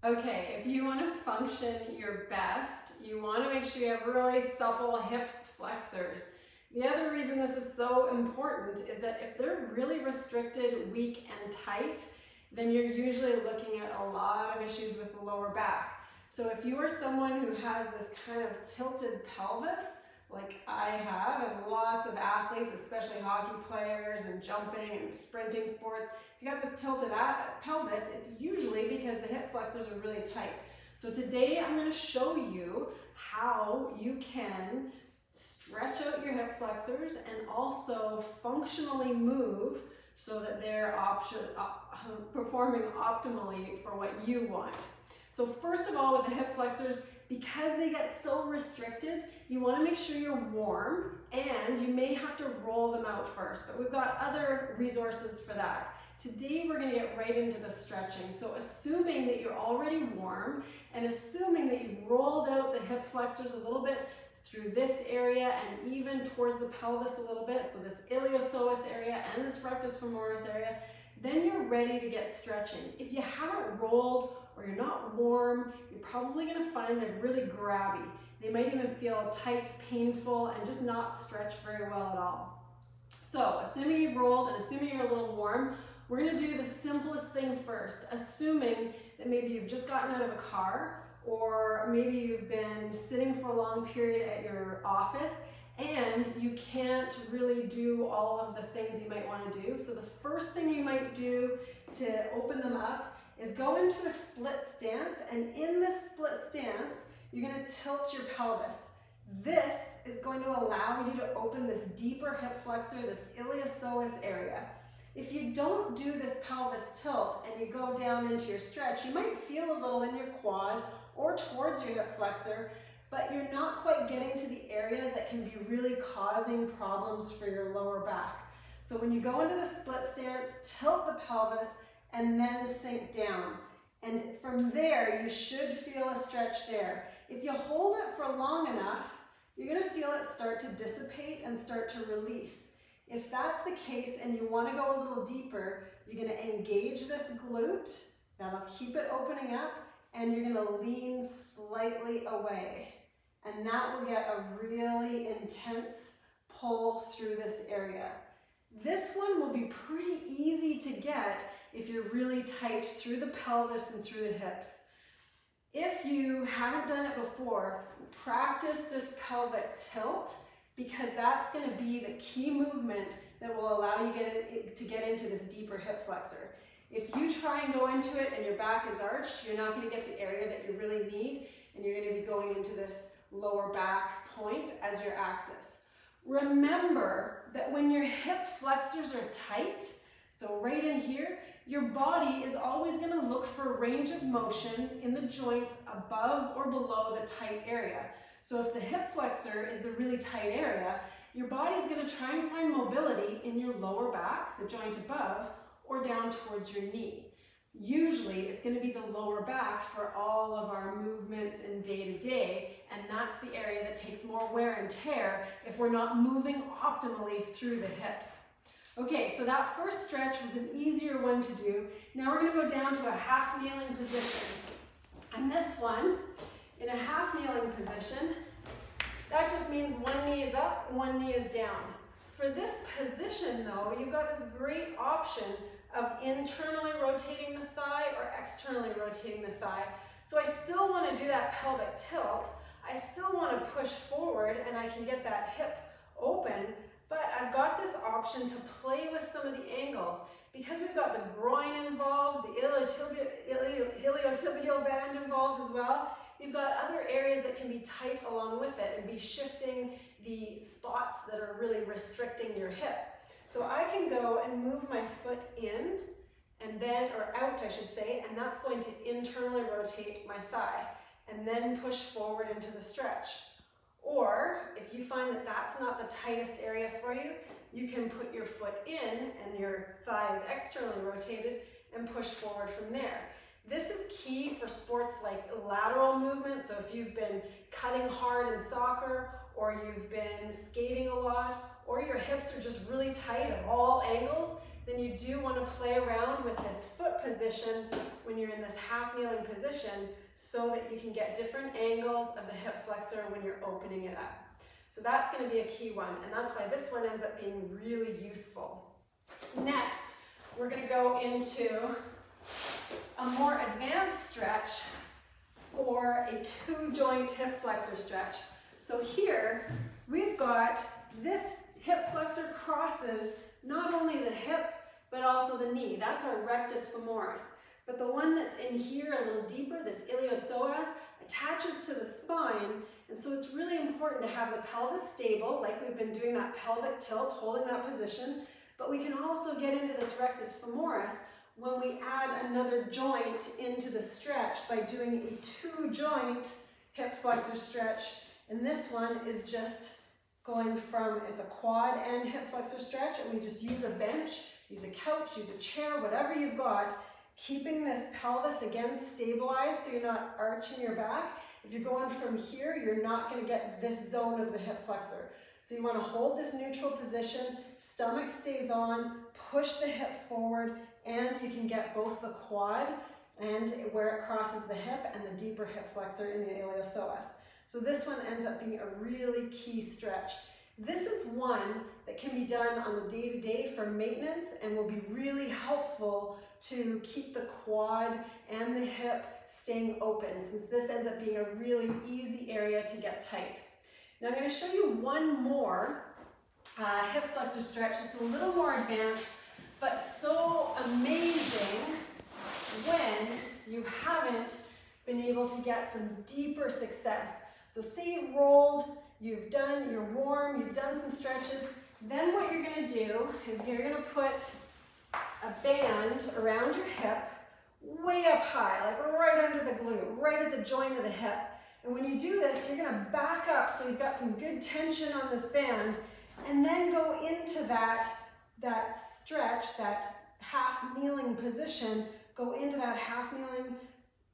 Okay, if you want to function your best, you want to make sure you have really supple hip flexors. The other reason this is so important is that if they're really restricted, weak, and tight, then you're usually looking at a lot of issues with the lower back. So if you are someone who has this kind of tilted pelvis, like I have, and lots of athletes, especially hockey players and jumping and sprinting sports, if you got this tilted pelvis, it's usually because the hip flexors are really tight. So today I'm going to show you how you can stretch out your hip flexors and also functionally move so that they're performing optimally for what you want. So first of all, with the hip flexors, because they get so restricted, you want to make sure you're warm, and you may have to roll them out first, but we've got other resources for that. Today we're going to get right into the stretching. So assuming that you're already warm and assuming that you've rolled out the hip flexors a little bit through this area and even towards the pelvis a little bit, so this iliopsoas area and this rectus femoris area, then you're ready to get stretching. If you haven't rolled or you're not warm, you're probably going to find they're really grabby. They might even feel tight, painful, and just not stretch very well at all. So assuming you've rolled and assuming you're a little warm, we're going to do the simplest thing first, assuming that maybe you've just gotten out of a car, or maybe you've been sitting for a long period at your office and you can't really do all of the things you might want to do. So the first thing you might do to open them up is go into a split stance, and in this split stance, you're going to tilt your pelvis. This is going to allow you to open this deeper hip flexor, this iliopsoas area. If you don't do this pelvis tilt and you go down into your stretch, you might feel a little in your quad or towards your hip flexor, but you're not quite getting to the area that can be really causing problems for your lower back. So when you go into the split stance, tilt the pelvis and then sink down. And from there, you should feel a stretch there. If you hold it for long enough, you're going to feel it start to dissipate and start to release. If that's the case and you want to go a little deeper, you're going to engage this glute. That'll keep it opening up, and you're going to lean slightly away. And that will get a really intense pull through this area. This one will be pretty easy to get if you're really tight through the pelvis and through the hips. If you haven't done it before, practice this pelvic tilt, because that's going to be the key movement that will allow you to get into this deeper hip flexor. If you try and go into it and your back is arched, you're not going to get the area that you really need, and you're going to be going into this lower back point as your axis. Remember that when your hip flexors are tight, so right in here, your body is always going to look for a range of motion in the joints above or below the tight area. So if the hip flexor is the really tight area, your body's going to try and find mobility in your lower back, the joint above, or down towards your knee. Usually it's going to be the lower back for all of our movements in day-to-day, and that's the area that takes more wear and tear if we're not moving optimally through the hips. Okay, so that first stretch was an easier one to do. Now we're going to go down to a half kneeling position. And this one, in a half kneeling position, that just means one knee is up, one knee is down. For this position though, you've got this great option of internally rotating the thigh or externally rotating the thigh. So I still want to do that pelvic tilt. I still want to push forward and I can get that hip open, but I've got this option to play with some of the angles. Because we've got the groin involved, the iliotibial band involved as well, you've got other areas that can be tight along with it and be shifting the spots that are really restricting your hip. So I can go and move my foot in and then, or out I should say, and that's going to internally rotate my thigh and then push forward into the stretch. Or if you find that that's not the tightest area for you, you can put your foot in and your thigh is externally rotated and push forward from there. This is key for sports like lateral movement. So if you've been cutting hard in soccer, or you've been skating a lot, or your hips are just really tight at all angles, then you do want to play around with this foot position position when you're in this half kneeling position so that you can get different angles of the hip flexor when you're opening it up. So that's going to be a key one, and that's why this one ends up being really useful. Next, we're going to go into a more advanced stretch for a 2-joint hip flexor stretch. So here, we've got this hip flexor crosses not only the hip, but also the knee. That's our rectus femoris. But the one that's in here a little deeper, this iliopsoas, attaches to the spine, and so it's really important to have the pelvis stable, like we've been doing that pelvic tilt, holding that position, but we can also get into this rectus femoris when we add another joint into the stretch by doing a 2-joint hip flexor stretch. And this one is just going from, it's a quad and hip flexor stretch, and we just use a bench, use a couch, use a chair, whatever you've got, keeping this pelvis again stabilized so you're not arching your back. If you're going from here, you're not going to get this zone of the hip flexor. So you want to hold this neutral position, stomach stays on, push the hip forward, and you can get both the quad and where it crosses the hip and the deeper hip flexor in the iliopsoas. So this one ends up being a really key stretch. This is one that can be done on the day-to-day for maintenance and will be really helpful to keep the quad and the hip staying open, since this ends up being a really easy area to get tight. Now I'm going to show you one more hip flexor stretch. It's a little more advanced, but so amazing when you haven't been able to get some deeper success. So say you've rolled, you're warm, you've done some stretches, then what you're going to do is you're going to put a band around your hip way up high, like right under the glute, right at the joint of the hip. And when you do this, you're going to back up so you've got some good tension on this band, and then go into that stretch, that half kneeling position, go into that half kneeling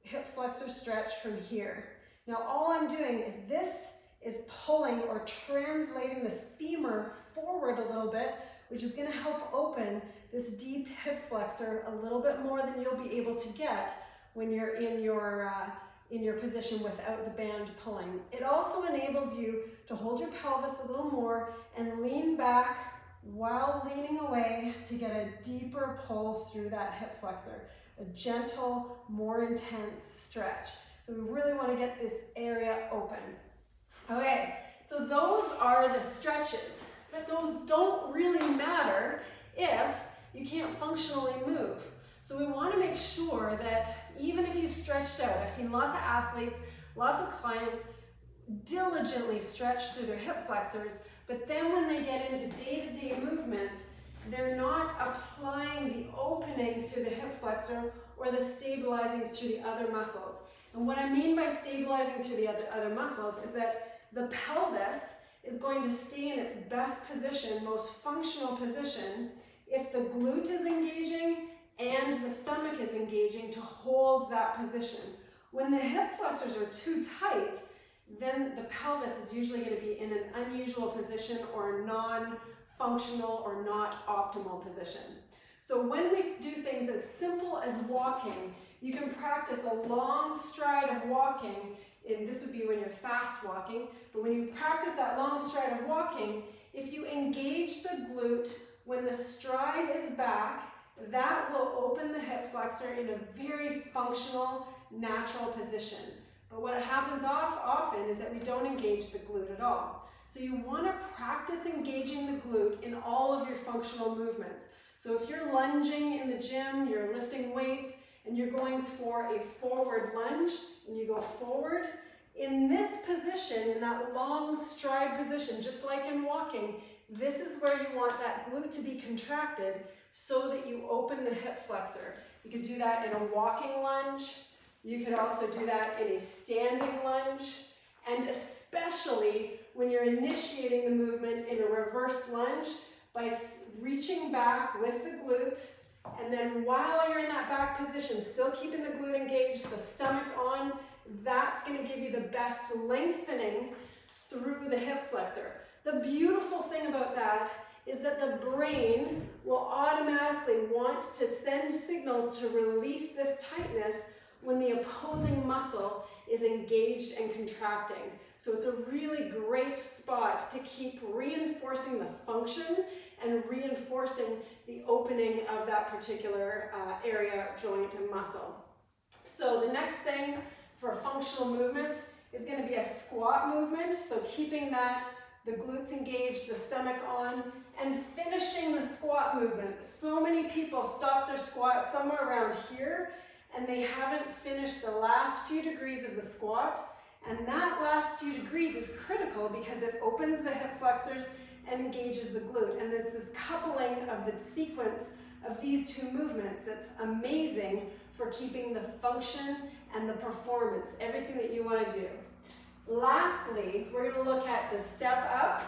hip flexor stretch from here. Now all I'm doing is this is pulling or translating this femur forward a little bit, which is going to help open this deep hip flexor a little bit more than you'll be able to get when you're in your position without the band pulling. It also enables you to hold your pelvis a little more and lean back while leaning away to get a deeper pull through that hip flexor, a gentle, more intense stretch. So we really want to get this area open. Okay, so those are the stretches, but those don't really matter if you can't functionally move. So we want to make sure that even if you've stretched out, I've seen lots of athletes, lots of clients diligently stretch through their hip flexors, but then when they get into day-to-day movements, they're not applying the opening through the hip flexor or the stabilizing through the other muscles. And what I mean by stabilizing through the other muscles is that the pelvis is going to stay in its best position, most functional position, if the glute is engaging and the stomach is engaging to hold that position. When the hip flexors are too tight, then the pelvis is usually going to be in an unusual position or non-functional or not optimal position. So when we do things as simple as walking, you can practice a long stride of walking, and this would be when you're fast walking, but when you practice that long stride of walking, if you engage the glute when the stride is back, that will open the hip flexor in a very functional, natural position. But what happens often is that we don't engage the glute at all. So you want to practice engaging the glute in all of your functional movements. So if you're lunging in the gym, you're lifting weights, and you're going for a forward lunge, and you go forward, in this position, in that long stride position, just like in walking, this is where you want that glute to be contracted so that you open the hip flexor. You could do that in a walking lunge. You could also do that in a standing lunge. And especially when you're initiating the movement in a reverse lunge by reaching back with the glute, and then while you're in that back position, still keeping the glute engaged, the stomach on, that's going to give you the best lengthening through the hip flexor. The beautiful thing about that is that the brain will automatically want to send signals to release this tightness when the opposing muscle is engaged and contracting. So it's a really great spot to keep reinforcing the function and reinforcing the opening of that particular area, joint, and muscle. So the next thing for functional movements is going to be a squat movement. So keeping the glutes engaged, the stomach on, and finishing the squat movement. So many people stop their squat somewhere around here, and they haven't finished the last few degrees of the squat. And that last few degrees is critical because it opens the hip flexors and engages the glute. And there's this coupling of the sequence of these two movements that's amazing for keeping the function and the performance, everything that you want to do. Lastly, we're going to look at the step up.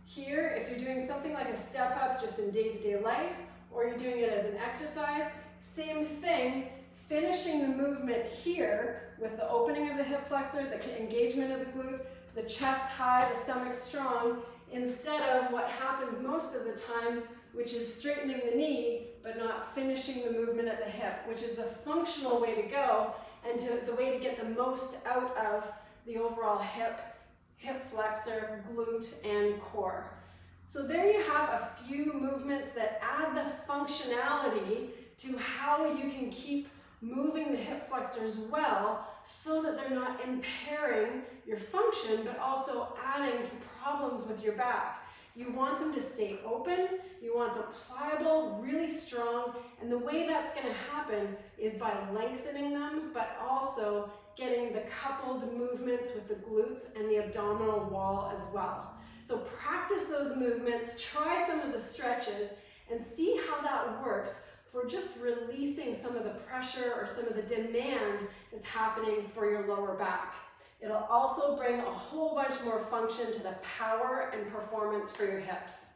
Here, if you're doing something like a step up just in day-to-day life, or you're doing it as an exercise, same thing, finishing the movement here with the opening of the hip flexor, the engagement of the glute, the chest high, the stomach strong, instead of what happens most of the time, which is straightening the knee, but not finishing the movement at the hip, which is the functional way to go, and the way to get the most out of the overall hip flexor, glute, and core. So there you have a few movements that add the functionality to how you can keep moving the hip flexors well so that they're not impairing your function, but also adding to problems with your back. You want them to stay open, you want them pliable, really strong, and the way that's going to happen is by lengthening them, but also getting the coupled movements with the glutes and the abdominal wall as well. So practice those movements, try some of the stretches, and see how that works for just releasing some of the pressure or some of the demand that's happening for your lower back. It'll also bring a whole bunch more function to the power and performance for your hips.